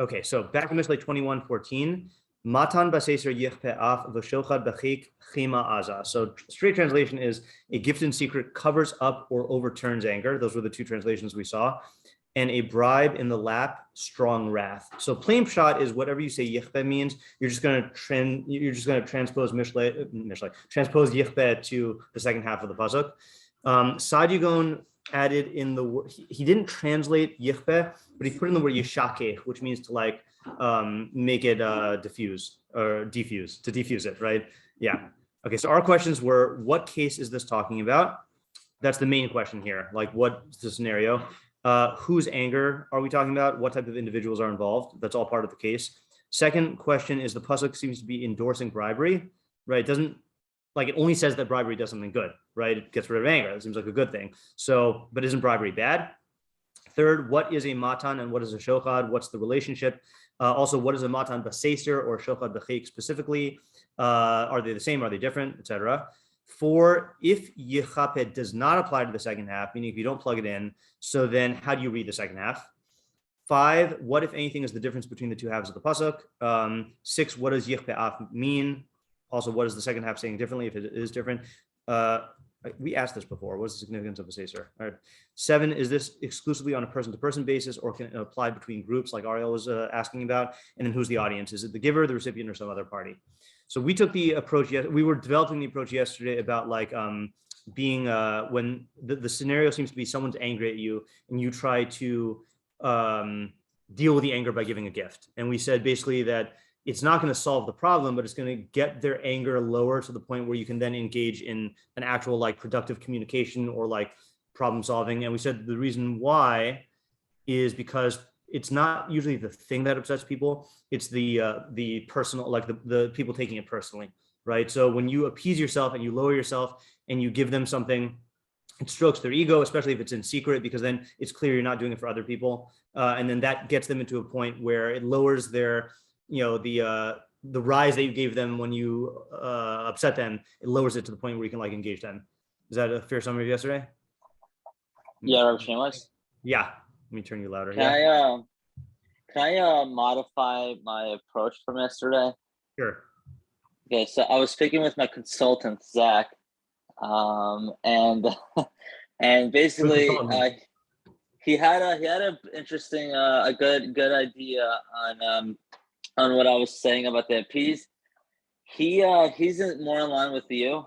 Okay, so back in Mishlei 21:14, Matan baseser yichpe af v'shochad b'chik chima aza. So straight translation is a gift in secret covers up or overturns anger. Those were the two translations we saw. And a bribe in the lap, strong wrath. So plain pshat is whatever you say yichpe means. You're just going to transpose transpose yichpe to the second half of the pasuk. Sadigon added in the word, he didn't translate yichpe, but he put in the word yishakeh, which means to like make it diffuse or defuse it, right? Yeah. Okay, so our questions were, what case is this talking about? That's the main question here. Like, what's the scenario? Whose anger are we talking about? What type of individuals are involved? That's all part of the case. Second question is, the pasuk seems to be endorsing bribery, right? It doesn't, like, it only says that bribery does something good, right? It gets rid of anger. It seems like a good thing. So, but isn't bribery bad? Third, what is a matan and what is a shochad? What's the relationship? Also, what is a matan baseser or shochad b'chik specifically? Are they the same? Are they different, etc.? Four, if yichaped does not apply to the second half, meaning if you don't plug it in, so then how do you read the second half? Five, what if anything is the difference between the two halves of the pasuk? Six, what does yichpe'af mean? Also, what is the second half saying differently if it is different? We asked this before. What is the significance of a seser? All right. Seven, is this exclusively on a person-to-person basis, or can it apply between groups like Ariel was asking about? And then who's the audience? Is it the giver, the recipient, or some other party? So we took the approach, we were developing the approach yesterday about like being, when the scenario seems to be someone's angry at you and you try to deal with the anger by giving a gift. And we said basically that it's not going to solve the problem, but it's going to get their anger lower to the point where you can then engage in an actual like productive communication or like problem solving. And we said the reason why is because it's not usually the thing that upsets people. It's the personal, like the people taking it personally, right? So when you appease yourself and you lower yourself and you give them something, it strokes their ego, especially if it's in secret, because then it's clear you're not doing it for other people. And then that gets them into a point where it lowers their, the rise that you gave them when you upset them, it lowers it to the point where you can like engage them. Is that a fair summary of yesterday? Yeah, Rav Shameless. Yeah. Let me turn you louder. Can I modify my approach from yesterday? Sure. Okay, so I was speaking with my consultant Zach, and basically he had a interesting a good idea on what I was saying about the appease. He's more in line with you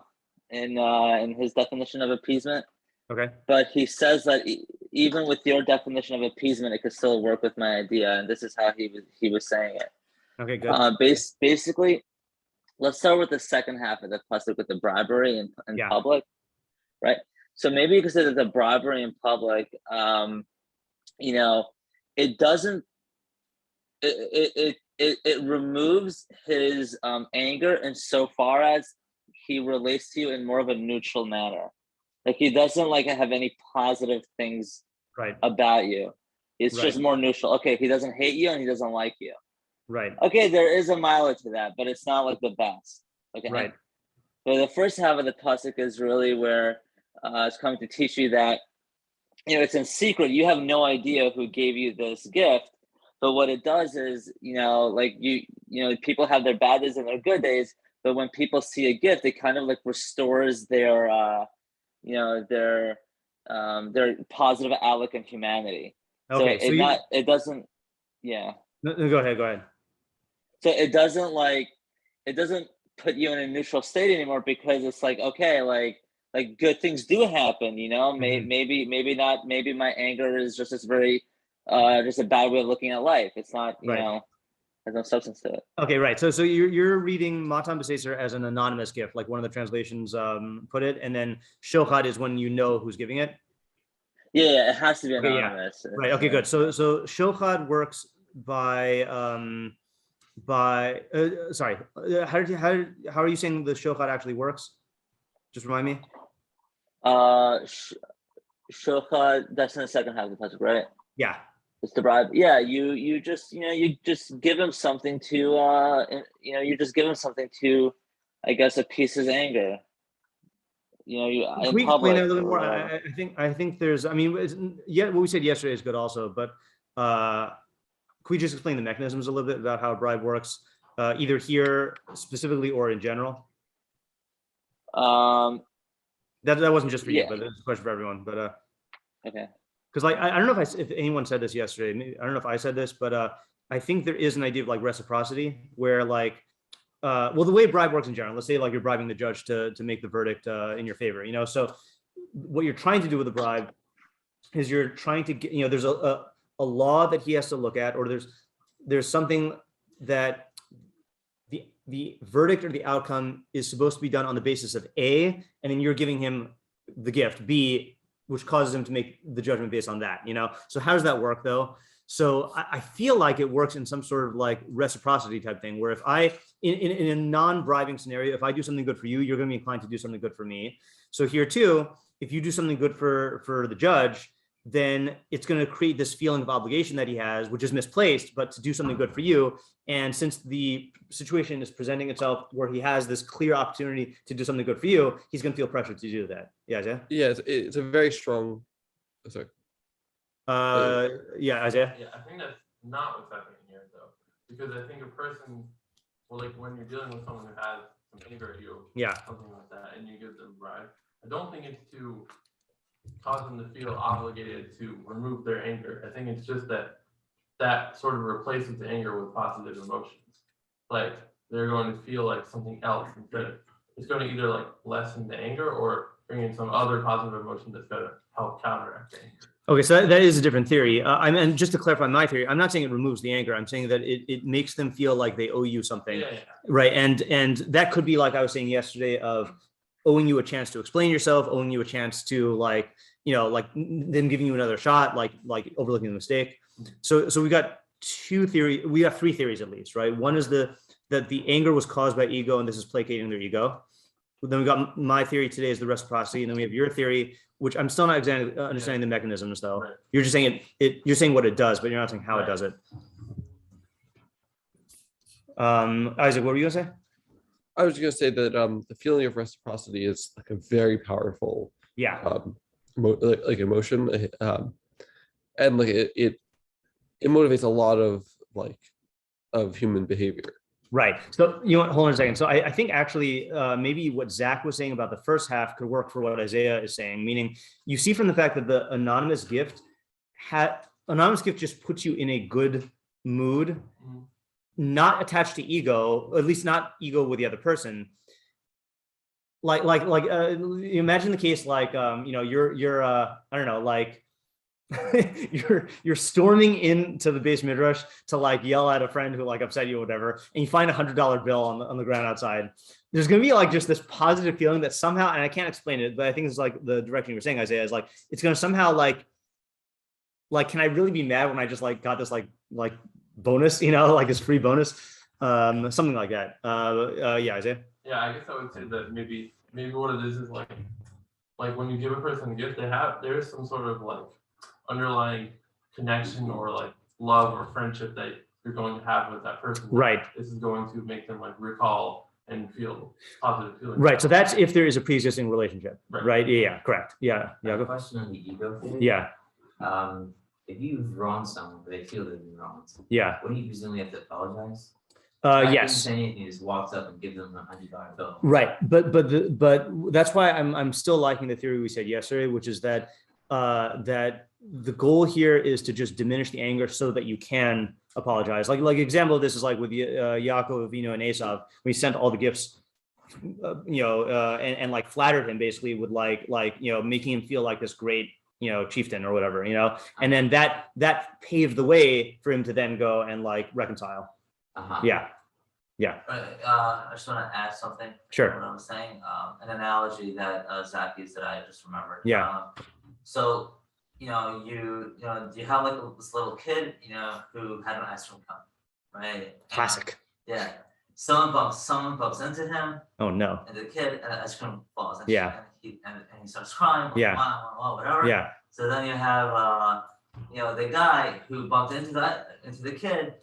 in his definition of appeasement. Okay. But he says that even with your definition of appeasement, it could still work with my idea, and this is how he was saying it. Okay, good. Basically, let's start with the second half of the pasuk with the bribery in public, right? So maybe you could say that the bribery in public, it doesn't, it removes his anger insofar as he relates to you in more of a neutral manner. Like he doesn't like have any positive things about you. It's just more neutral. Okay, he doesn't hate you and he doesn't like you. Right. Okay, there is a mileage to that, but it's not like the best. Okay. Right. So the first half of the pasuk is really where it's coming to teach you that it's in secret. You have no idea who gave you this gift, but what it does is people have their bad days and their good days, but when people see a gift, it kind of like restores their their positive outlook in humanity. Okay, so it doesn't. Yeah. No, go ahead. So it doesn't put you in a neutral state anymore, because it's like, okay, like good things do happen, maybe not, maybe my anger is just this very just a bad way of looking at life. It's not, there's no substance to it. Okay, right. So you're reading Matan B'Seser as an anonymous gift, like one of the translations put it, and then Shochad is when you know who's giving it. Yeah, it has to be anonymous. Yeah. Right. Okay, good. So Shochad works by sorry. How are you saying the Shochad actually works? Just remind me. Shochad, that's in the second half of the pasuk, right? Yeah. It's the bribe. Yeah, you just give him something to I guess appease his anger. Can we explain that a little more? I think there's, what we said yesterday is good also, but we just explain the mechanisms a little bit about how a bribe works, either here specifically or in general? That wasn't just for you, but it's a question for everyone. But okay. Because like I don't know if anyone said this yesterday. Maybe, I don't know if I said this, but I think there is an idea of like reciprocity, where like, well, the way bribe works in general. Let's say like you're bribing the judge to make the verdict in your favor. So what you're trying to do with a bribe is you're trying to get, there's a law that he has to look at, or there's something that the verdict or the outcome is supposed to be done on the basis of A, and then you're giving him the gift B, which causes him to make the judgment based on that. So how does that work though? So I feel like it works in some sort of like reciprocity type thing, where if I, in a non-bribing scenario, if I do something good for you, you're going to be inclined to do something good for me. So here too, if you do something good for the judge, then it's going to create this feeling of obligation that he has, which is misplaced, but to do something good for you. And since the situation is presenting itself where he has this clear opportunity to do something good for you, he's going to feel pressure to do that. Yeah, Isaiah? Yeah, it's a very strong. Sorry. Yeah, Isaiah? Yeah, I think that's not what's happening here, though, because I think a person, well, like when you're dealing with someone who has some anger at you, yeah, something like that, and you give them a bribe, I don't think it's to cause them to feel obligated to remove their anger. I think it's just that sort of replaces the anger with positive emotions. Like they're going to feel like something else instead of, it's going to either like lessen the anger or bring in some other positive emotion that's going to help counteract the anger. Okay, so that is a different theory. And just to clarify my theory, I'm not saying it removes the anger. I'm saying that it makes them feel like they owe you something, yeah. Right? And that could be like I was saying yesterday, of owing you a chance to explain yourself, owing you a chance to like them giving you another shot, like overlooking the mistake. So we got three theories at least, right? One is that the anger was caused by ego, and this is placating their ego. Then we got my theory today is the reciprocity, and then we have your theory, which I'm still not exactly understanding the mechanisms though. Right. You're just saying you're saying what it does, but you're not saying how it does it. Isaac, what were you gonna say? I was going to say that the feeling of reciprocity is like a very powerful, like emotion, and like it motivates a lot of human behavior. Right. So hold on a second. So I think actually maybe what Zach was saying about the first half could work for what Isaiah is saying. Meaning, you see from the fact that the anonymous gift just puts you in a good mood. Mm-hmm. Not attached to ego, at least not ego with the other person. Like imagine the case like you're I don't know, like you're storming into the base midrash to like yell at a friend who like upset you or whatever, and you find $100 bill on the ground outside. There's gonna be like just this positive feeling that somehow, and I can't explain it, but I think it's like the direction you were saying, Isaiah, is like it's gonna somehow like can I really be mad when I just like got this like bonus, like this free bonus, something like that. Yeah, Isaiah. Yeah, I guess I would say that maybe what it is like when you give a person a gift, there is some sort of like underlying connection or like love or friendship that you're going to have with that person. Right. This is going to make them like recall and feel positive feelings. Right. So that's if there is a pre-existing relationship. Right. Yeah. Correct. Yeah. Yeah. A question on the ego thing. Yeah. If you've wronged someone, but they feel they've been wronged, yeah, wouldn't you presumably have to apologize? Yes. Say anything, he just walks up and gives them $100 bill. Right, but that's why I'm still liking the theory we said yesterday, which is that that the goal here is to just diminish the anger so that you can apologize. Like example of this is like with Yaakov, Ravino, and Esav, when he sent all the gifts, and like flattered him basically with like making him feel like this great chieftain or whatever, and then that paved the way for him to then go and like reconcile. Yeah. I just want to add something. Sure. What I was saying, an analogy that Zach used that I just remembered. Yeah. So you have like this little kid, who had an ice cream cone, right? Classic. Yeah. Someone bumps into him. Oh no. And the kid, and the ice cream falls. And yeah. And he starts crying. Yeah. Whatever. Yeah. So then you have the guy who bumped into the kid,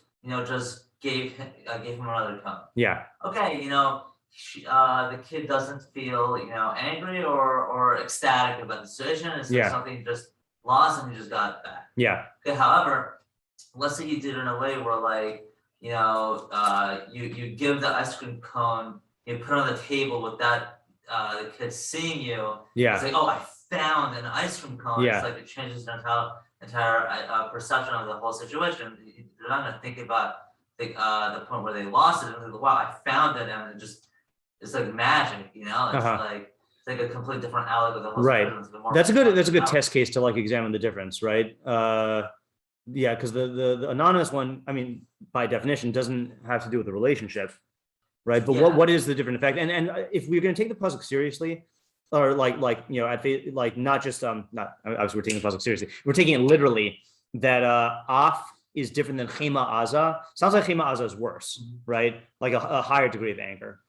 just gave him another cone. Yeah. Okay. The kid doesn't feel angry or ecstatic about the situation. It's something just lost and he just got it back. Yeah. Okay. However, let's say you did it in a way where like, you give the ice cream cone, you put it on the table without the kid seeing you. Yeah. It's like, oh, I found an ice cream cone. Yeah. It's like it changes the entire perception of the whole situation. They're not gonna think about the point where they lost it. And like, wow, I found it, and it's like magic, It's like a completely different outlook of the whole situation. That's a good test case to like examine the difference, right? Yeah, because the anonymous one, I mean, by definition, doesn't have to do with the relationship, right? But what is the different effect? And if we're going to take the pasuk seriously, or not just not obviously we're taking the pasuk seriously, we're taking it literally. That af is different than chema aza. Sounds like chema aza is worse, right? Like a higher degree of anger.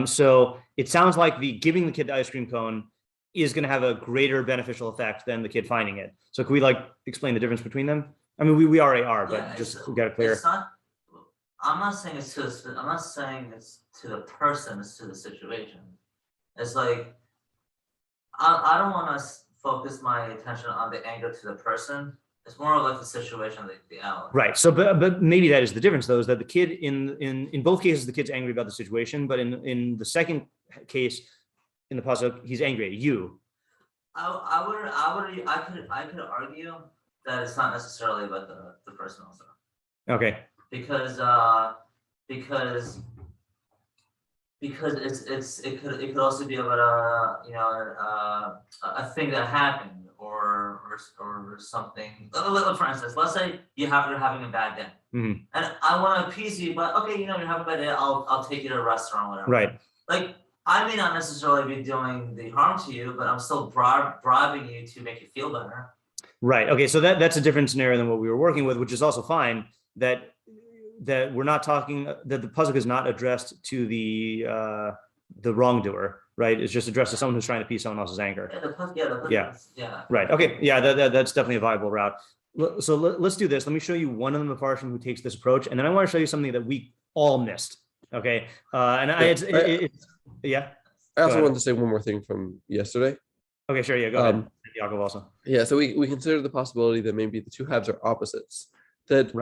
So it sounds like the giving the kid the ice cream cone is going to have a greater beneficial effect than the kid finding it. So can we like explain the difference between them? I mean, we already are, but just we got it clear. I'm not saying it's to the person, it's to the situation. It's like, I don't want to focus my attention on the anger to the person. It's more like the situation, the outlet. Right. So, but maybe that is the difference, though, is that the kid in both cases, the kid's angry about the situation, but in the second case, in the pasuk, he's angry at you. I could argue that it's not necessarily about the person also. Okay. Because it could also be about a thing that happened or something. For instance, let's say you're having a bad day, and I want to appease you, but okay, you're having a bad day. I'll take you to a restaurant, or whatever. Right. Like, I may not necessarily be doing the harm to you, but I'm still bribing you to make you feel better. Right. Okay. So that's a different scenario than what we were working with, which is also fine. That we're not talking, that the pasuk is not addressed to the wrongdoer, right? It's just addressed to someone who's trying to appease someone else's anger. Yeah. Right. Okay. Yeah. That's definitely a viable route. So let's do this. Let me show you one of the Mepharshim who takes this approach, and then I want to show you something that we all missed. Okay. Yeah. I also wanted to say one more thing from yesterday. Okay, sure. Yeah, go ahead. Yaakov also. Yeah, so we consider the possibility that maybe the two halves are opposites. That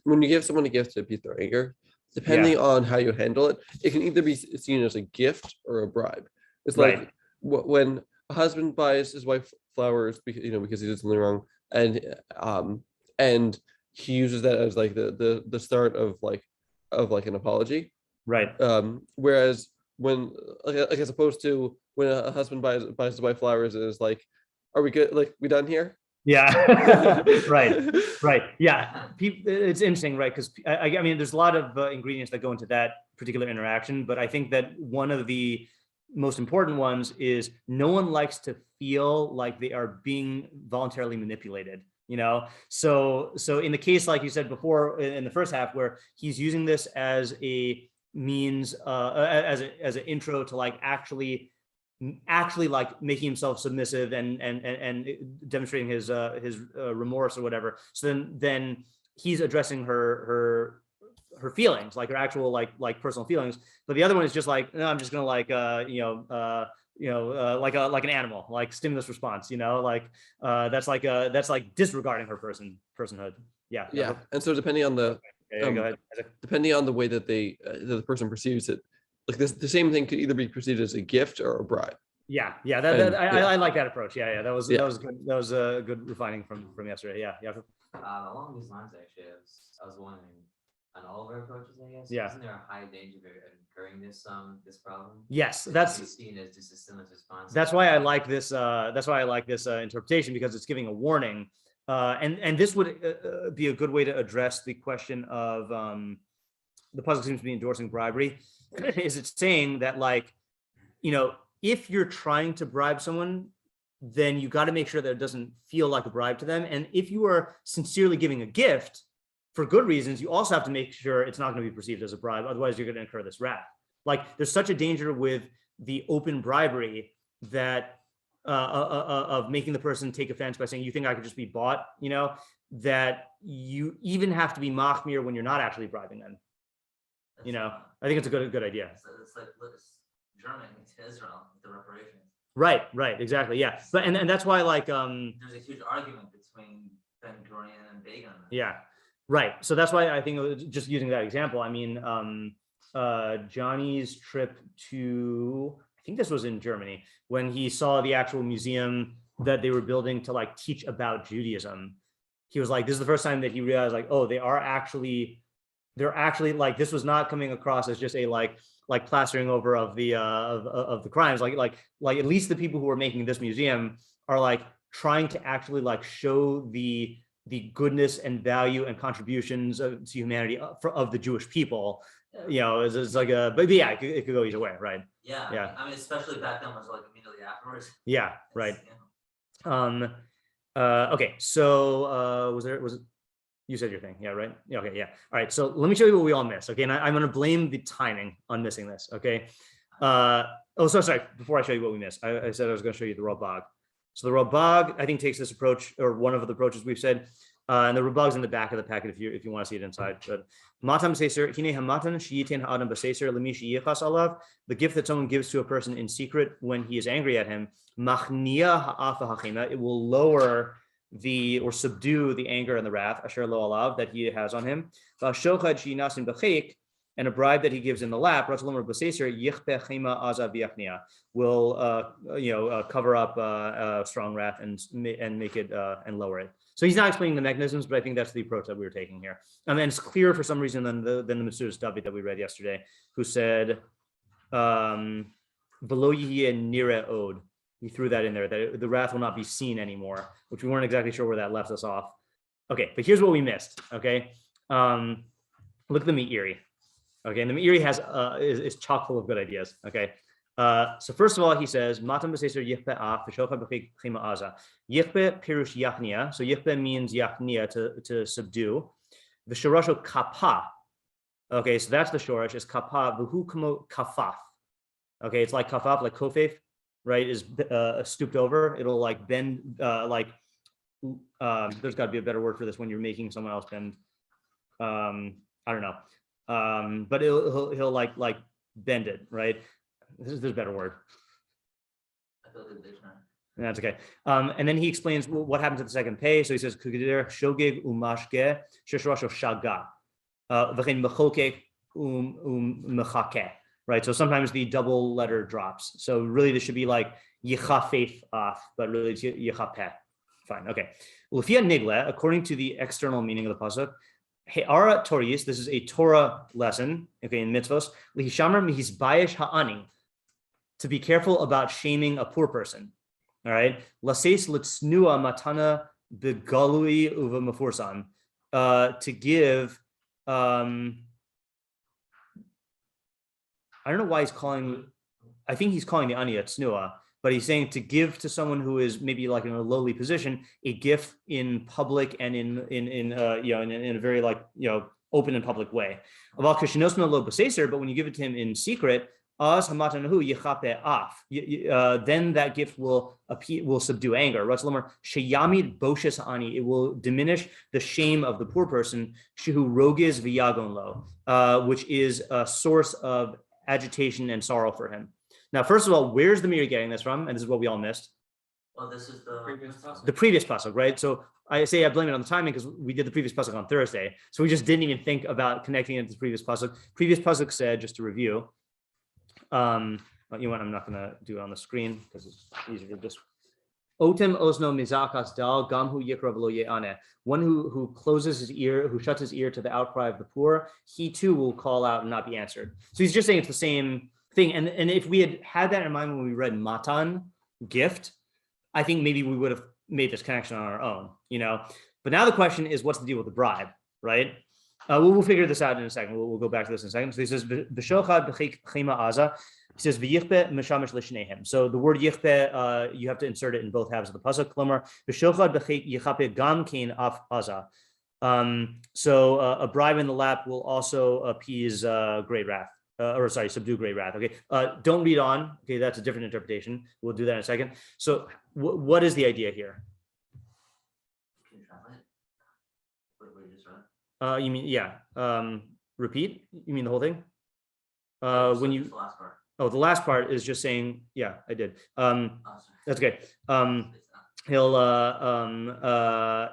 when you give someone a gift to appease their anger, depending on how you handle it, it can either be seen as a gift or a bribe. It's like when a husband buys his wife flowers because he did something wrong, and he uses that as like the start of an apology. Right. Whereas when as opposed to when a husband buys his wife flowers, and is like, are we good? Like, we done here? Yeah. Right. Yeah. It's interesting, right? Because I mean, there's a lot of ingredients that go into that particular interaction, but I think that one of the most important ones is no one likes to feel like they are being voluntarily manipulated. So in the case, like you said before, in the first half, where he's using this as a means, as an intro to like actually like making himself submissive and demonstrating his remorse or whatever. So then he's addressing her feelings, like her actual like personal feelings. But the other one is just like, no, I'm just gonna like like an animal, like stimulus response. That's like disregarding her personhood. Yeah. Yeah. And so depending on the go ahead. Depending on the way that the person perceives it, like the same thing could either be perceived as a gift or a bribe. Yeah. I like that approach. Yeah. That was good. That was a good refining from yesterday. Yeah. Along these lines, actually, I was wondering, on all of our approaches, I guess. Yeah. Isn't there a high danger of incurring this problem? Yes, that's seen as just a stimulus response. That's why I like this. That's why I like this interpretation, because it's giving a warning. And this would be a good way to address the question of the pasuk seems to be endorsing bribery. Is it saying that, like, if you're trying to bribe someone, then you got to make sure that it doesn't feel like a bribe to them. And if you are sincerely giving a gift for good reasons, you also have to make sure it's not going to be perceived as a bribe. Otherwise, you're going to incur this wrath. Like, there's such a danger with the open bribery that of making the person take offense by saying, you think I could just be bought, that you even have to be machmir when you're not actually bribing them. I think it's a good idea. It's like Germany to Israel with the reparations. Right, exactly, yeah. But and that's why, like, there's a huge argument between Ben Gurion and Begin. Yeah, right. So that's why I think just using that example, I mean, Johnny's trip to, I think this was in Germany, when he saw the actual museum that they were building to like teach about Judaism. He was like, this is the first time that he realized like, oh, they're actually like, this was not coming across as just a like plastering over of the crimes. Like at least the people who are making this museum are like trying to actually like show the goodness and value and contributions to humanity of the Jewish people. You know, it's like but yeah, it could go either way, right? Yeah. I mean, especially back then was like immediately afterwards. Yeah, right. You know. Okay, so was it you said your thing, yeah, right? Yeah, okay, yeah. All right, so let me show you what we all missed, okay? And I'm going to blame the timing on missing this, okay? Sorry, before I show you what we missed, I said I was going to show you the Rabag. So the Rabag, I think, takes this approach, or one of the approaches we've said, and the Rabag's in the back of the packet if you want to see it inside. But Matam Seser, Hine Hamatan, Shiyitin Ha'adam Baseser, Lemish Yichas Alav, the gift that someone gives to a person in secret when he is angry at him, Machnia Ha'afa Hachina, it will lower or subdue the anger and the wrath, Asher Lo Alav, that he has on him. V'ashochad Shinasin B'chik, and a bribe that he gives in the lap, will cover up strong wrath and make it and lower it. So he's not explaining the mechanisms, but I think that's the approach that we were taking here. And then it's clearer for some reason than the Metzudas David that we read yesterday, who said, "V'lo yihye nireh od." He threw that in there, that the wrath will not be seen anymore, which we weren't exactly sure where that left us off. Okay, but here's what we missed. Okay, look at the Meiri. Okay, and the Meiri is chock full of good ideas. Okay, so first of all, he says, "Matam b'seser yichpe af v'shocha b'chima aza." Yichpe pirush yachnia. So yichpe means yachnia, to subdue. The shorasho kapa. Okay, so that's the shorash, is kapa v'hu kamo kafaf. Okay, it's like kafaf, like kofef, right? Is stooped over. It'll like bend, there's got to be a better word for this when you're making someone else bend. I don't know. But he'll like bend it, right? There's a better word. That's okay. And then he explains what happens at the second pay. So he says, shogeg umashge sheshrasho shaga v'chein mechokek mechake. Right. So sometimes the double letter drops. So really this should be like yichafef off, but really it's yichapeh. Fine. Okay. Ulfia nigle, according to the external meaning of the pasuk, He'ara Toris, this is a Torah lesson, okay, in mitzvos. Lihishamar mihisbayesh ha'ani, to be careful about shaming a poor person. All right. Laseis litznua matana begalui uva mafursan, to give. I don't know why he's calling. I think he's calling the ani a tznua, but he's saying to give to someone who is maybe like in a lowly position a gift in public and in a very like open and public way. But when you give it to him in secret, then that gift will subdue anger. It will diminish the shame of the poor person, which is a source of agitation and sorrow for him. Now, first of all, where's the Meiri getting this from? And this is what we all missed. Well, this is the previous pasuk, right? So I say I blame it on the timing because we did the previous pasuk on Thursday. So we just didn't even think about connecting it to the previous pasuk. Previous pasuk said, just to review, I'm not going to do it on the screen because it's easier to just. Otem osno mizakas dal gamhu yikra v'lo ye'aneh. One who closes his ear, who shuts his ear to the outcry of the poor, he too will call out and not be answered. So he's just saying it's the same thing. And if we had that in mind when we read matan, gift, I think maybe we would have made this connection on our own, But now the question is, what's the deal with the bribe, right? We'll figure this out in a second. We'll go back to this in a second. So he says, "B'shochad b'chima aza." He says, "V'yichpe mishamish l'shnehem." So the word yichpe, you have to insert it in both halves of the pasuk. Klomer, "B'shochad b'yichape gam kein af aza." So a bribe in the lap will also appease great wrath. Subdue great wrath. Okay, don't read on. Okay, that's a different interpretation. We'll do that in a second. So, what is the idea here? Can you translate? What you just read? You mean repeat? You mean the whole thing? When you the last part. The last part is just saying, yeah, I did. That's okay. he'll the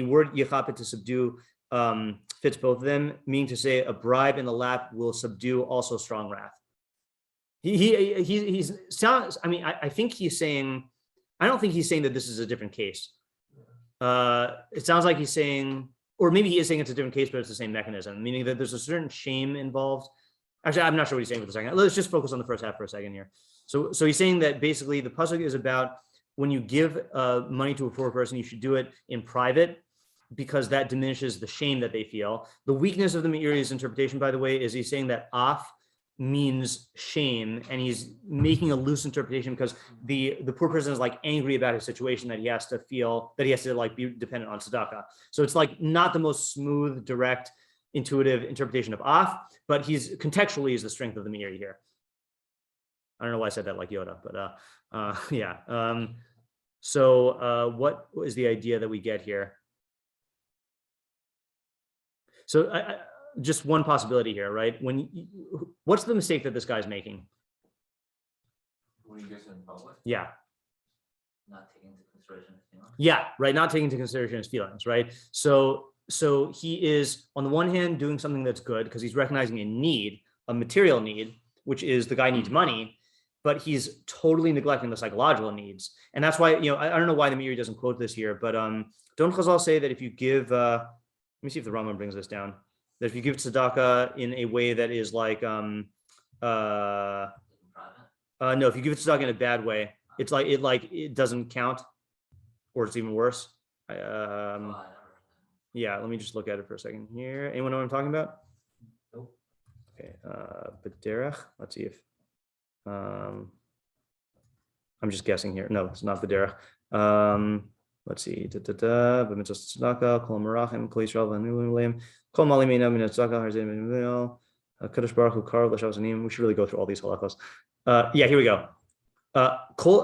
word yechapet to subdue fits both of them, meaning to say a bribe in the lap will subdue also strong wrath. He's sounds. I mean, I think he's saying. I don't think he's saying that this is a different case. It sounds like he's saying, or maybe he is saying it's a different case, but it's the same mechanism, meaning that there's a certain shame involved. Actually, I'm not sure what he's saying for the second. Let's just focus on the first half for a second here. So he's saying that basically the pasuk is about when you give money to a poor person, you should do it in private because that diminishes the shame that they feel. The weakness of the Meiri's interpretation, by the way, is he's saying that af means shame, and he's making a loose interpretation because the poor person is like angry about his situation that he has to feel that he has to like be dependent on tzedakah. So it's like not the most smooth, direct, intuitive interpretation of af, but he's contextually is the strength of the Meiri here. I don't know why I said that like Yoda, but yeah. So what is the idea that we get here? So just one possibility here, right? What's the mistake that this guy's making? When he gets in public? Yeah. Not taking into consideration his feelings. Yeah, right. Not taking into consideration his feelings, right? So he is on the one hand doing something that's good because he's recognizing a need, a material need, which is the guy needs money, but he's totally neglecting the psychological needs. And that's why, I don't know why the Meiri doesn't quote this here, but don't Chazal say that if you give, let me see if the Rambam brings this down, that if you give tzedakah in a way that is like, no, if you give tzedakah in a bad way, it's like it doesn't count, or it's even worse. Yeah, let me just look at it for a second here. Anyone know what I'm talking about? Nope. Okay, B'derech. Let's see if I'm just guessing here. No, it's not B'derech. Let's see. B'mitzvos tzedakah, kol marachim, kol Yisrael v'anu leim, kol mali meina min tzedakah harzei min Kadosh Baruch Hu kar l'shav zanim. We should really go through all these halachos. Yeah, here we go.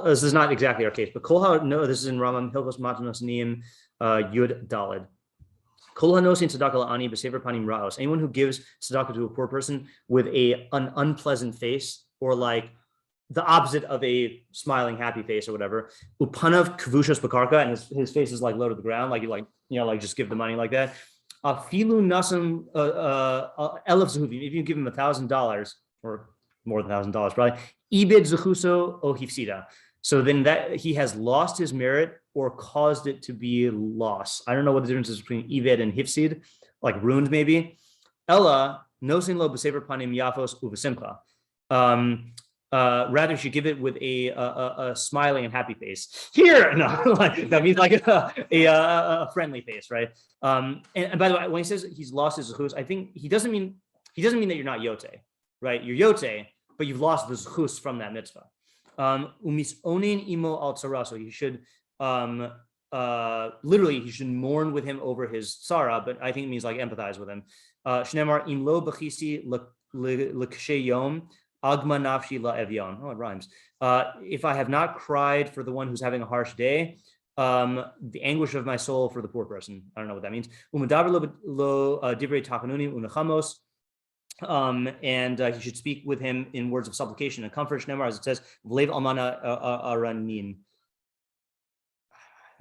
This is not exactly our case, but no, this is in Rambam Hilchos Matnos Niyim Yud Daled. Anyone who gives tzedakah to a poor person with an unpleasant face, or like the opposite of a smiling, happy face or whatever, upanav kavushas bakarka, and his face is like low to the ground, like you just give the money like that. Afilu nasam elef zehuvim. If you give him $1,000 or more than $1,000, probably ibid zechuso o hifsida. So then that he has lost his merit or caused it to be lost. I don't know what the difference is between Ived and Hifsid, like ruined maybe. Ella, nosin lo b'sefer panim yafos uvesimcha. Rather, you should give it with a smiling and happy face. Here, no, that means like a friendly face, right? And by the way, when he says he's lost his zechus, I think he doesn't mean that you're not yote, right? You're yote, but you've lost the zechus from that mitzvah. Umisonin imo al tzara, so you should literally he should mourn with him over his tzara, but I think it means like empathize with him. Shnemar im lo b'chisi l'kshe yom agma nafshi la evyon. Oh, it rhymes. If I have not cried for the one who's having a harsh day, the anguish of my soul for the poor person. I don't know what that means. Umedaber lo divrei takanuni unachamos. And he should speak with him in words of supplication and comfort. Shnemar, as it says, v'lev almana aranin.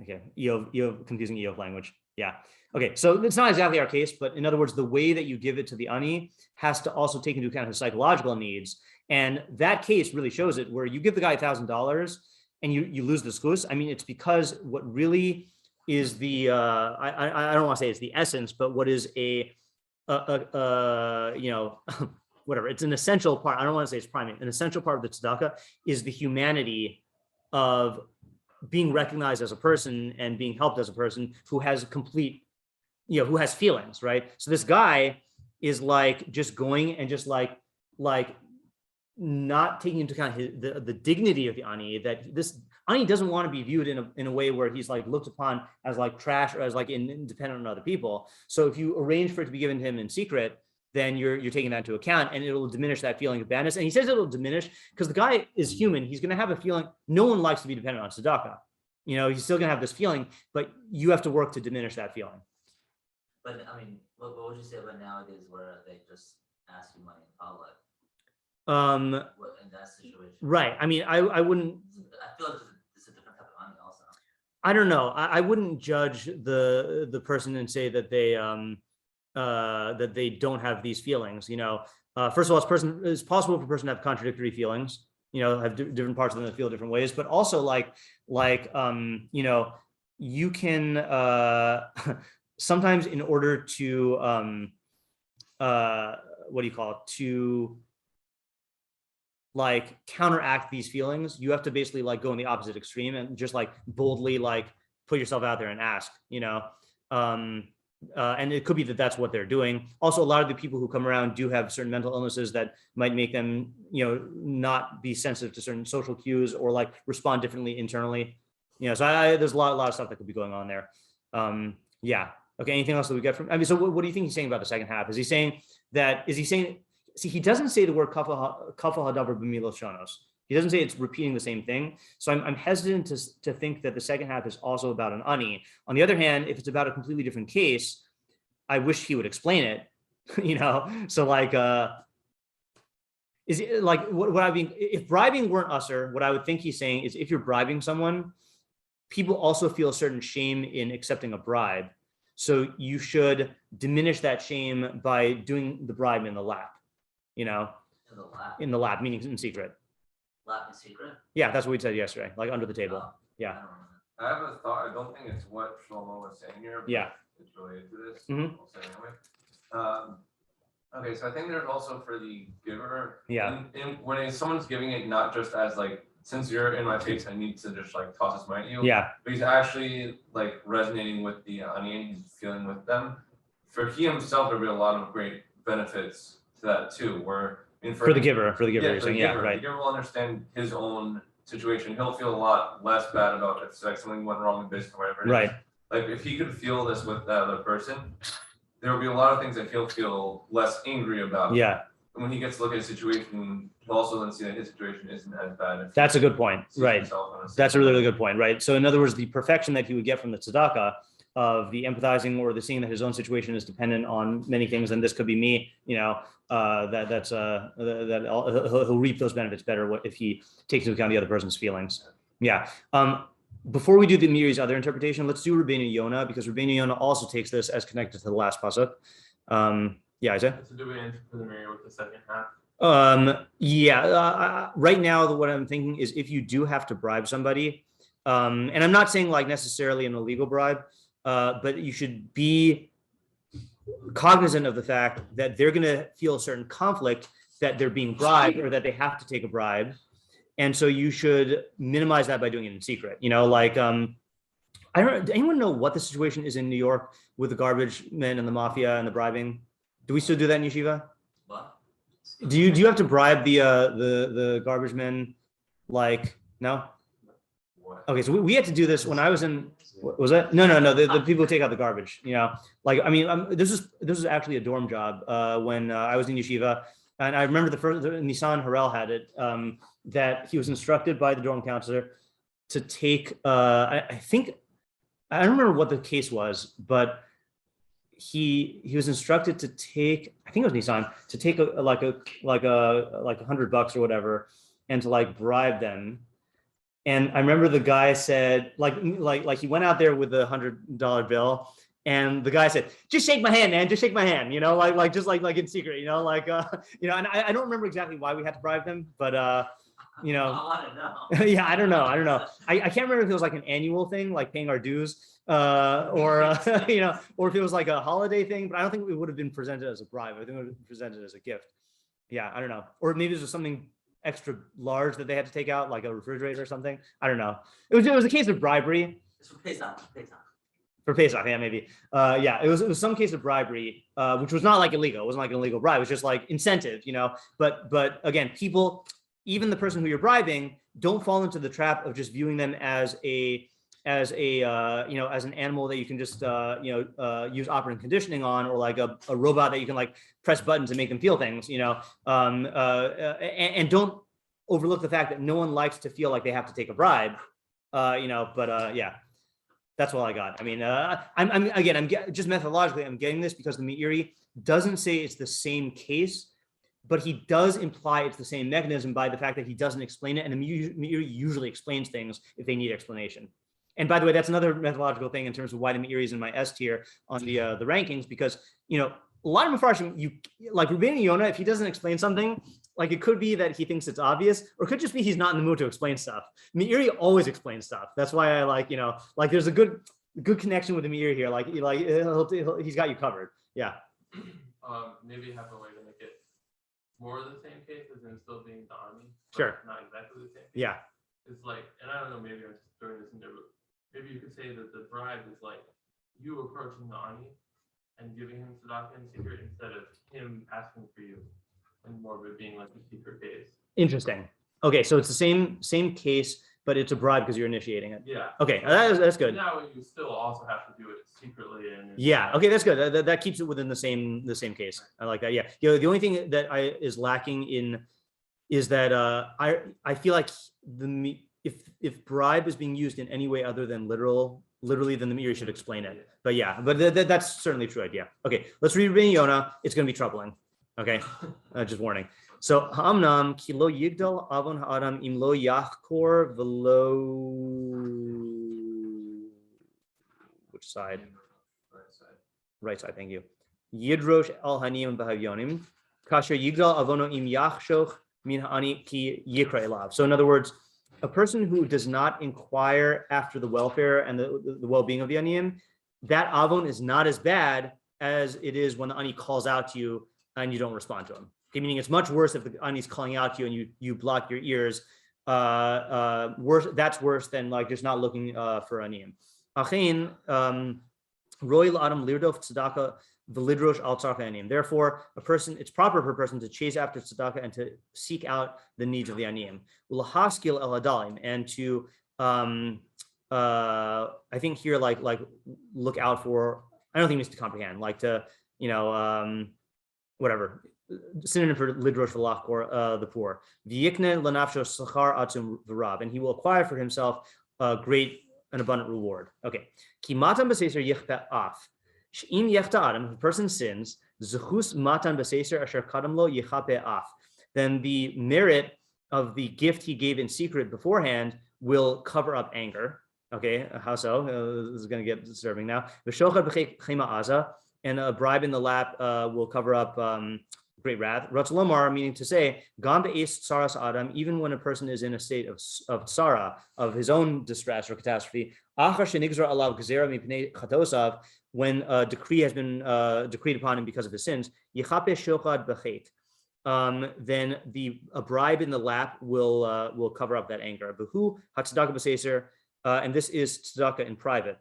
Okay, Eov, confusing Eov language. Yeah. Okay, so it's not exactly our case, but in other words, the way that you give it to the ani has to also take into account his psychological needs. And that case really shows it, where you give the guy $1,000 and you lose the zchus. I mean, it's because what really is the I don't want to say it's the essence, but what is whatever, it's an essential part. I don't want to say it's primary. An essential part of the tzedakah is the humanity of being recognized as a person and being helped as a person who has complete, who has feelings, right? So this guy is like just going and just like not taking into account the dignity of the ani, that this ani doesn't want to be viewed in a way where he's like looked upon as like trash or as like independent on other people. So if you arrange for it to be given to him in secret, then you're taking that into account, and it'll diminish that feeling of badness. And he says it'll diminish because the guy is human. He's going to have a feeling. No one likes to be dependent on tzedakah. He's still going to have this feeling, but you have to work to diminish that feeling. But I mean, what would you say about nowadays where they just ask you money in public? In that situation, right? I mean, I wouldn't. I feel like it's a different type of money also. I don't know. I wouldn't judge the person and say that they don't have these feelings. First of all, it's possible for a person to have contradictory feelings. Have different parts of them that feel different ways. But also, you can sometimes, in order to to counteract these feelings, you have to basically go in the opposite extreme and just boldly put yourself out there and ask. And it could be that that's what they're doing. Also, a lot of the people who come around do have certain mental illnesses that might make them, not be sensitive to certain social cues or respond differently internally. So there's a lot of stuff that could be going on there. Yeah. Okay. Anything else that we get from? So what do you think he's saying about the second half? Is he saying? See, he doesn't say the word kafal hadavar b'milos shonos. He doesn't say it's repeating the same thing. So I'm hesitant to think that the second half is also about an ani. On the other hand, if it's about a completely different case, I wish he would explain it. So is it what I mean? If bribing weren't usher, what I would think he's saying is if you're bribing someone, people also feel a certain shame in accepting a bribe. So you should diminish that shame by doing the bribe in the lap. In the lap, meaning in secret. Lap in secret? Yeah, that's what we said yesterday, under the table. Yeah. I have a thought. I don't think it's what Shlomo was saying here. But yeah. It's related to this. Mm-hmm. I'll say it anyway. Okay, so I think there's also for the giver. Yeah. When someone's giving it, not just as since you're in my face, I need to just toss this money at you. Yeah. But he's actually resonating with the onion. He's feeling with them. For he himself, there'll be a lot of great benefits to that too. For the giver, you're saying, yeah, right. The giver will understand his own situation. He'll feel a lot less bad about it. So something went wrong in business or whatever. Right. If he could feel this with that other person, there will be a lot of things that he'll feel less angry about. Yeah. And when he gets to look at his situation, he'll also then see that his situation isn't as bad. That's a good point. Right. That's a really, really good point. Right. So in other words, the perfection that he would get from the tzedakah of the empathizing or the seeing that his own situation is dependent on many things, and this could be me, he'll reap those benefits better if he takes into account the other person's feelings. Yeah. Before we do the Meiri's other interpretation, let's do Rביnu Yonah, because Rביnu Yonah also takes this as connected to the last pasuk. Yeah, Isaiah? So do we answer for the Meiri with the second half? Right now, what I'm thinking is if you do have to bribe somebody, and I'm not saying necessarily an illegal bribe, but you should be cognizant of the fact that they're going to feel a certain conflict that they're being bribed or that they have to take a bribe. And so you should minimize that by doing it in secret. I don't know, does anyone know what the situation is in New York with the garbage men and the mafia and the bribing? Do we still do that in yeshiva? What? Do you have to bribe the garbage men? No? Okay, so we had to do this when I was in. What was that? No. The people who take out the garbage. This was actually a dorm job when I was in yeshiva, and I remember the Nissan Harel had it. That he was instructed by the dorm counselor to take. I don't remember what the case was, but he was instructed to take. I think it was Nissan to take $100 or whatever, and to bribe them. And I remember the guy said, he went out there with the $100 bill, and the guy said, "Just shake my hand, man. Just shake my hand." Just in secret. And I don't remember exactly why we had to bribe them, but I want to know. Yeah, I don't know. I can't remember if it was an annual thing, paying our dues, or or if it was a holiday thing. But I don't think it would have been presented as a bribe. I think it would have been presented as a gift. Yeah, I don't know. Or maybe it was something extra large that they had to take out, a refrigerator or something. I don't know. It was a case of bribery. It's for Pesach. For Pesach, yeah, maybe. It was some case of bribery, which was not illegal. It wasn't an illegal bribe. It was just incentive, But again, people, even the person who you're bribing, don't fall into the trap of just viewing them as an animal that you can just use operant conditioning on, or a robot that you can press buttons and make them feel things, and don't overlook the fact that no one likes to feel like they have to take a bribe, yeah, that's all I got. I'm just methodologically, I'm getting this because the Meiri doesn't say it's the same case, but he does imply it's the same mechanism by the fact that he doesn't explain it, and the Meiri usually explains things if they need explanation. And by the way, that's another methodological thing in terms of why the Meiri is in my S tier on the rankings, because a lot of Mefarshim, you like Rבינו Yonah, if he doesn't explain something, like it could be that he thinks it's obvious, or it could just be he's not in the mood to explain stuff. Meiri always explains stuff. That's why I like, there's a good connection with the Meiri here. Like he's got you covered. Yeah. Maybe have a way to make it more of the same case as in still being the army. Sure. Not exactly the same case. Yeah. It's like, and I don't know, maybe I'm just throwing this in there, but maybe you could say that the bribe is like you approaching the army and giving him tzedakah in secret instead of him asking for you, and more of it being like a secret case. Interesting. Okay, so it's the same case, but it's a bribe because you're initiating it. Yeah. Okay, that's good. Now you still also have to do it secretly. And Yeah. Okay, that's good. That keeps it within the same case. I like that. Yeah. The only thing that is lacking in is that I feel like if bribe is being used in any way other than literally, then the Meiri should explain it. But yeah, but that's certainly a true idea. Okay, let's read Rבינו Yonah. It's going to be troubling. Okay, just warning. So Hamnam kilo yigdal avon ha'adam im lo yachkor velo. Which side? Right side. Thank you. Yidrosh al hanim b'havyonim kasher yigdal avono im yachshoch min ha'ani ki yikra elav. So in other words, a person who does not inquire after the welfare and the well-being of the aniyim, that avon is not as bad as it is when the ani calls out to you and you don't respond to him. Okay, meaning it's much worse if the ani is calling out to you and you block your ears. Worse, that's worse than like just not looking for aniyim. Achin roy l'adam lirdof tzedakah v'lidrosh al tzarcha aniyim. Therefore, it's proper for a person to chase after tzedakah and to seek out the needs of the aniyim. U'lahaskil el hadalim, and to I think here like look out for. I don't think it means to comprehend, like to whatever synonym for lidrosh v'lach, or the poor. V'yikne l'nafsho sachar atzum v'rab, and he will acquire for himself a great and abundant reward. Okay. Ki matan b'seiser yichpe af. She'im yechta adam, if a person sins, zechus matan b'seiser asher kadam lo yichape af, then the merit of the gift he gave in secret beforehand will cover up anger. Okay, how so? This is going to get disturbing now. V'shochad b'chei chema aza, and a bribe in the lap will cover up great wrath. Ratzlomar, meaning to say, gam be'es tsaras adam, even when a person is in a state of tsara, of his own distress or catastrophe, achar shenigzar alav gezerah mipnei chatosav, when a decree has been decreed upon him because of his sins, yichape shochad b'chet, then a bribe in the lap will cover up that anger. V'hu hatzedakah b'seiser, and this is tzedakah in private.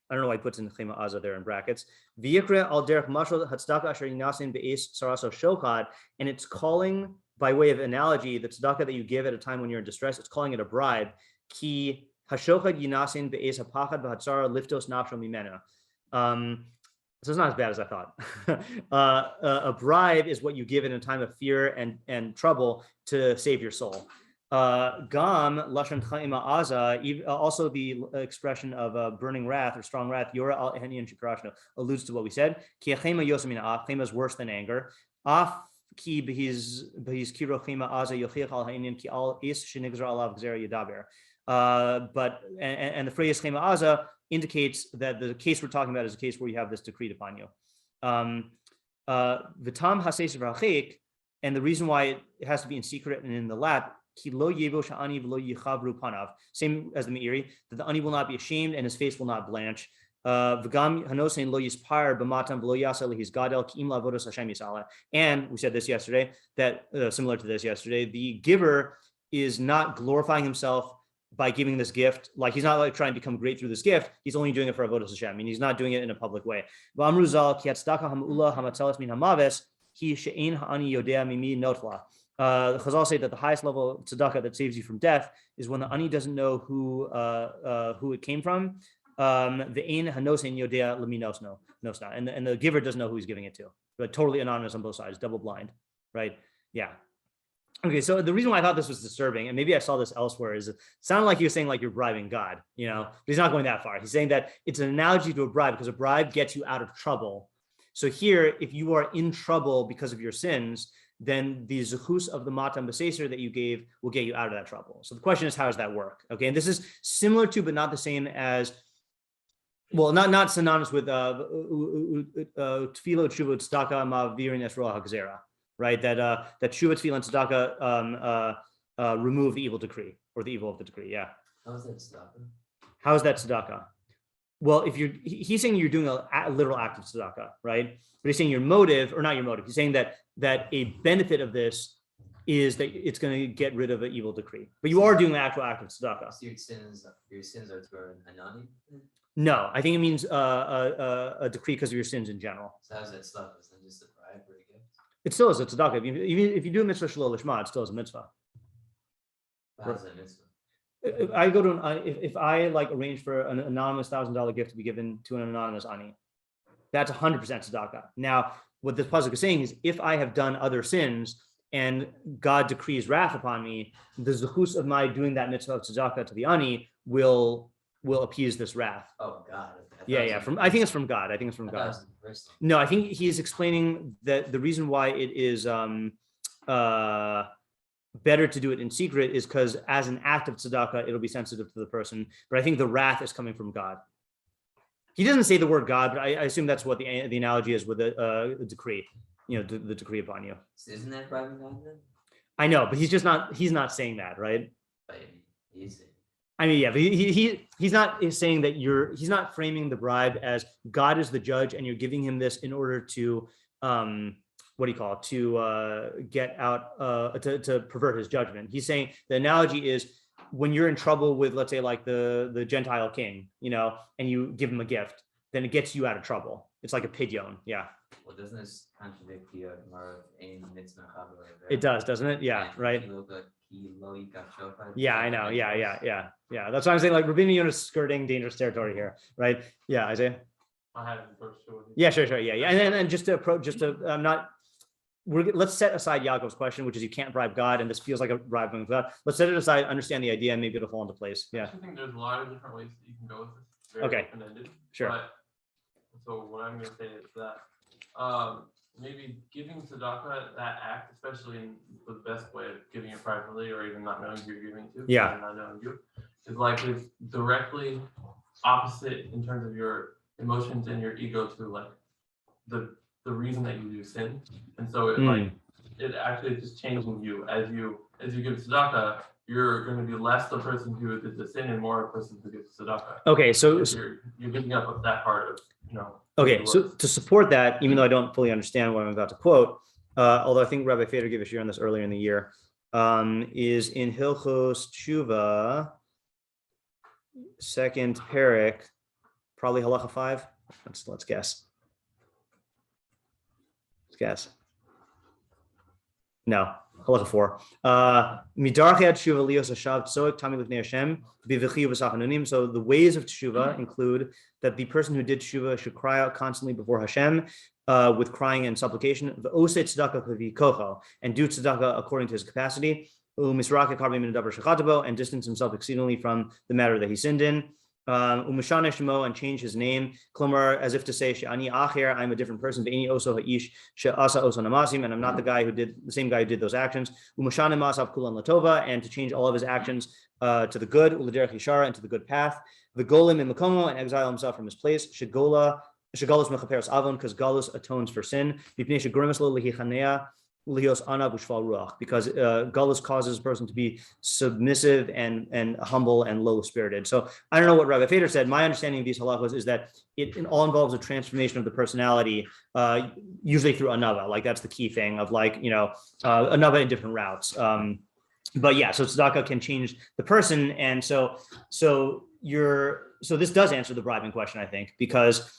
I don't know why he puts in chema aza there in brackets. V'yikra al derech mashal hatzedakah asher yinasin be'es saraso shochad, and it's calling, by way of analogy, the tzedakah that you give at a time when you're in distress, it's calling it a bribe. Ki hashochad yinasin be'es hapachad v'hatzara liftos nafsho mimena. So it's not as bad as I thought. A bribe is what you give in a time of fear and trouble to save your soul. Gam lashon cha'ima aza, also the expression of burning wrath or strong wrath, yora al ehenian shikarashno, alludes to what we said. Ki chema yosamina af, chema is worse than anger. Af ki b'his kiro chema aza yochiach al ha'inian ki al is shenigzar alav gzera yadaber. But the phrase chema aza indicates that the case we're talking about is a case where you have this decreed upon you. V'tam haseis v'rachik, and the reason why it has to be in secret and in the lap, same as the Meiri, that the ani will not be ashamed and his face will not blanch. And we said this yesterday, that similar to this yesterday, the giver is not glorifying himself by giving this gift. Like he's not like trying to become great through this gift. He's only doing it for avodas Hashem. I mean, he's not doing it in a public way. The Chazal say that the highest level of tzedakah that saves you from death is when the ani doesn't know who it came from. And the giver doesn't know who he's giving it to. But totally anonymous on both sides, double blind, right? Yeah. Okay, so the reason why I thought this was disturbing, and maybe I saw this elsewhere, is it sounded like he was saying like you're bribing God, but he's not going that far. He's saying that it's an analogy to a bribe because a bribe gets you out of trouble. So here, if you are in trouble because of your sins, then the zechus of the matan b'seiser that you gave will get you out of that trouble. So the question is, how does that work? Okay, and this is similar to, but not the same as, well, not synonymous with tefillah, tshuva, tzedakah, ma'avirin es ro'ah hagzera, right? That tshuva, tefillah, and tzedakah remove the evil decree or the evil of the decree. Yeah. How is that tzedakah? How is that tzedakah? Well, if he's saying you're doing a literal act of tzedakah, right? But he's saying your motive, or not your motive. He's saying that a benefit of this is that it's going to get rid of an evil decree. But you are doing an actual act of tzedakah. So your sins are to an anani? No, I think it means a decree because of your sins in general. So how's that tzedakah? Is that just a bribe or a gift? It still is a tzedakah. If you do a mitzvah shelo lishma, it still is a mitzvah. How's that mitzvah? If I go to if I like arrange for an anonymous $1,000 gift to be given to an anonymous ani, that's 100% tzedakah. Now, what this pasuk is saying is, if I have done other sins and God decrees wrath upon me, the zechus of my doing that mitzvah of tzedakah to the ani will appease this wrath. Oh God. Yeah. I think it's from God. God. No, I think he is explaining that the reason why it is better to do it in secret is because as an act of tzedakah, it'll be sensitive to the person. But I think the wrath is coming from God. He doesn't say the word God, but I assume that's what the analogy is with a decree, the decree upon you. Isn't that bribing God then? I know, but he's not saying that, right? But he's I mean, yeah, but he's not saying that he's not framing the bribe as God is the judge and you're giving him this in order to, to get out, to pervert his judgment. He's saying the analogy is when you're in trouble with, let's say, like the Gentile king, and you give him a gift, then it gets you out of trouble. It's like a pidyon. Yeah. Well, doesn't this contradict the Gemara of ein mitzvah chaver? It does, doesn't it? Yeah, right. Yeah, I know. Yeah. That's why I'm saying, like, Rביnu Yonah is skirting dangerous territory here, right? Yeah, Isaiah. I haven't approached it. Yeah, sure. Yeah. And just to approach, let's set aside Yaakov's question, which is you can't bribe God, and this feels like a bribe going with God. Let's set it aside, understand the idea, and maybe it'll fall into place. Yeah. I think there's a lot of different ways that you can go with this. Very Okay. open-ended. Sure. So what I'm going to say is that maybe giving tzedakah, that act, especially in the best way of giving it privately or even not knowing who you're giving to, Yeah, not knowing you, is likely directly opposite in terms of your emotions and your ego to like the reason that you do sin. And so it actually is just changing you as you give tzedakah. You're going to be less the person who did the sin and more a person who gives tzedakah. Okay, so you're giving up that part of Okay, so to support that, even though I don't fully understand what I'm about to quote, although I think Rabbi Feder gave a shir on this earlier in the year, is in Hilchos Tשובה, second parak, probably halacha 5. Let's guess. No, halacha 4. Midarchet Tשובה lios hashav tzoek tami lifnei Hashem b'v'chi v'sach. So the ways of Tשובה include that the person who did Tשובה should cry out constantly before Hashem with crying and supplication, v'osei tzedakah k'vi kocho, and do tzedakah according to his capacity, u'misrakek harbe min hadavar shechatah bo, and distance himself exceedingly from the matter that he sinned in, u'mashane shemo, and change his name, klomar, as if to say, she'ani acher, I'm a different person, ve'ini oso ha'ish she'asa oso namasim, and I'm not the same guy who did those actions, u'mashane masav kulan latova, and to change all of his actions to the good, u'lederech yishara, and to the good path, v'golim in makomo, and exile himself from his place, shegalus mechaperes avon, because galus atones for sin, mipnei shegurimus lo lehichanea ulios ana b'shval ruach, because galus causes a person to be submissive and humble and low-spirited. So I don't know what Rabbi Feder said. My understanding of these halachos is that it all involves a transformation of the personality, usually through anava. Like that's the key thing of anava in different routes. But yeah, so tzedakah can change the person, and so this does answer the bribing question, I think, because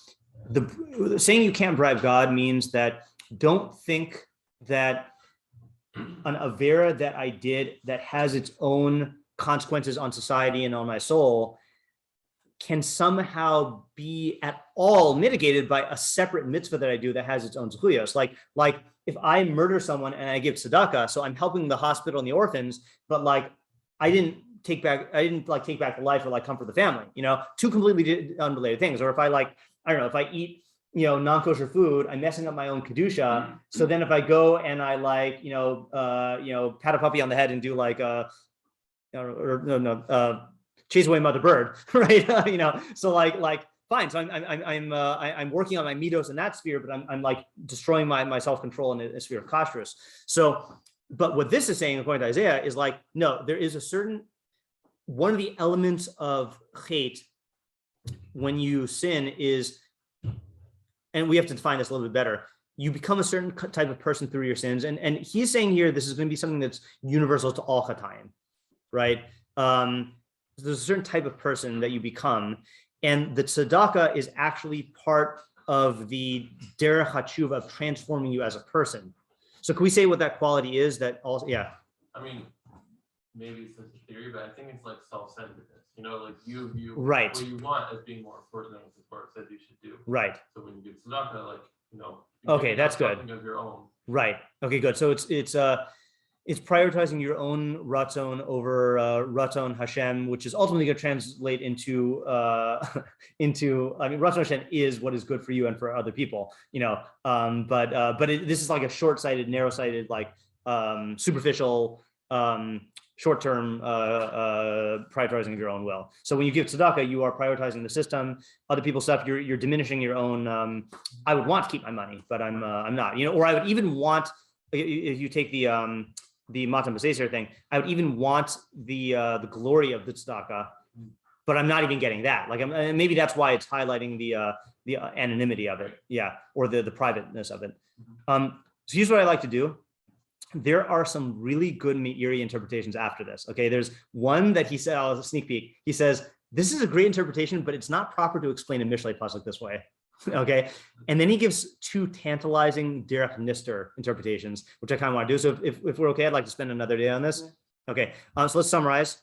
the saying you can't bribe God means that don't think that an avera that I did that has its own consequences on society and on my soul can somehow be at all mitigated by a separate mitzvah that I do that has its own zechuyos. Like if I murder someone and I give tzedakah, so I'm helping the hospital and the orphans, but I didn't take back the life or comfort the family, two completely unrelated things. Or if I if I eat non-kosher food, I'm messing up my own kedusha. So then if I go and I like, pat a puppy on the head and do like chase away mother bird, right? So like fine. So I'm working on my midos in that sphere, but I'm like destroying my self-control in a sphere of kashrus. So, but what this is saying, according to Isaiah, is like, no, there is a certain, one of the elements of hate when you sin is, and we have to define this a little bit better, you become a certain type of person through your sins. And he's saying here, this is going to be something that's universal to all chatayim, right? There's a certain type of person that you become. And the tzedakah is actually part of the derech hatshuva of transforming you as a person. So can we say what that quality is? That also, yeah. I mean, maybe it's just a theory, but I think it's like self-centeredness. Like you view right. what you want as being more important than what the Torah says you should do. Right. So when you give tzedakah, like okay, that's good. Of your own. Right. Okay, good. So it's prioritizing your own ratzon over ratzon Hashem, which is ultimately going to translate into ratzon Hashem is what is good for you and for other people, but this is like a short-sighted, narrow-sighted, like superficial, short-term prioritizing of your own will. So when you give tzedakah, you are prioritizing the system, other people's stuff. You're diminishing your own. I would want to keep my money, but I'm not. Or I would even want, if you take the Matan B'Seser thing, I would even want the glory of the tzedakah, but I'm not even getting that. Like, and maybe that's why it's highlighting the anonymity of it, yeah, or the privateness of it. So here's what I like to do. There are some really good Meiri interpretations after this. Okay, there's one that he said, a sneak peek. He says, this is a great interpretation, but it's not proper to explain a Mishlei pasuk this way. Okay, and then he gives two tantalizing derech nister interpretations, which I kind of want to do. So if we're okay, I'd like to spend another day on this. Okay, so let's summarize.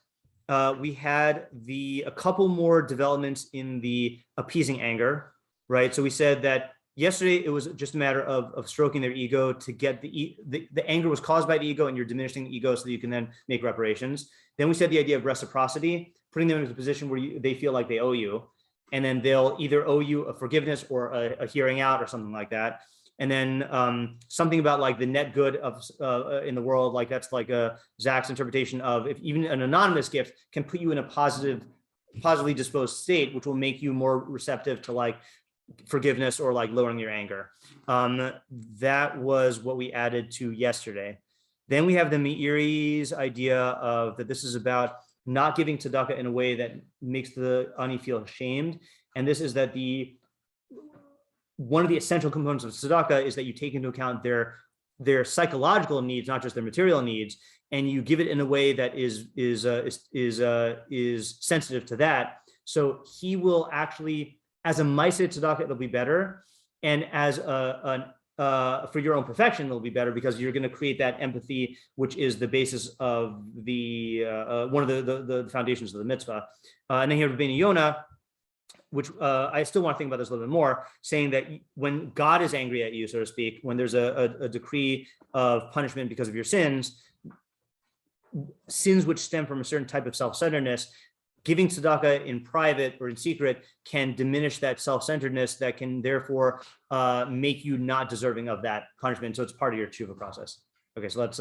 We had a couple more developments in the appeasing anger, right? So we said that yesterday it was just a matter of stroking their ego to get the anger was caused by the ego, and you're diminishing the ego so that you can then make reparations. Then we said the idea of reciprocity, putting them in a position where they feel like they owe you. And then they'll either owe you a forgiveness or a hearing out or something like that. And then something about like the net good of in the world, like that's like Zach's interpretation of if even an anonymous gift can put you in a positively disposed state, which will make you more receptive to like forgiveness or like lowering your anger. That was what we added to yesterday. Then we have the Meiri's idea of that this is about not giving tzedakah in a way that makes the ani feel ashamed. And this is that one of the essential components of tzedakah is that you take into account their psychological needs, not just their material needs, and you give it in a way that is sensitive to that. So he will actually, as a ma'aseh tzedakah, it'll be better, and as for your own perfection, it'll be better because you're going to create that empathy, which is the basis of one of the foundations of the mitzvah. And then here, Rבינו Yonah, which I still want to think about this a little bit more, saying that when God is angry at you, so to speak, when there's a decree of punishment because of your sins which stem from a certain type of self-centeredness, giving tzedakah in private or in secret can diminish that self-centeredness that can therefore make you not deserving of that punishment. So it's part of your tשוba process. Okay, so let's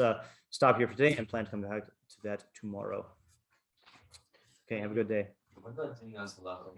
stop here for today and plan to come back to that tomorrow. Okay, have a good day. What about doing us halachos?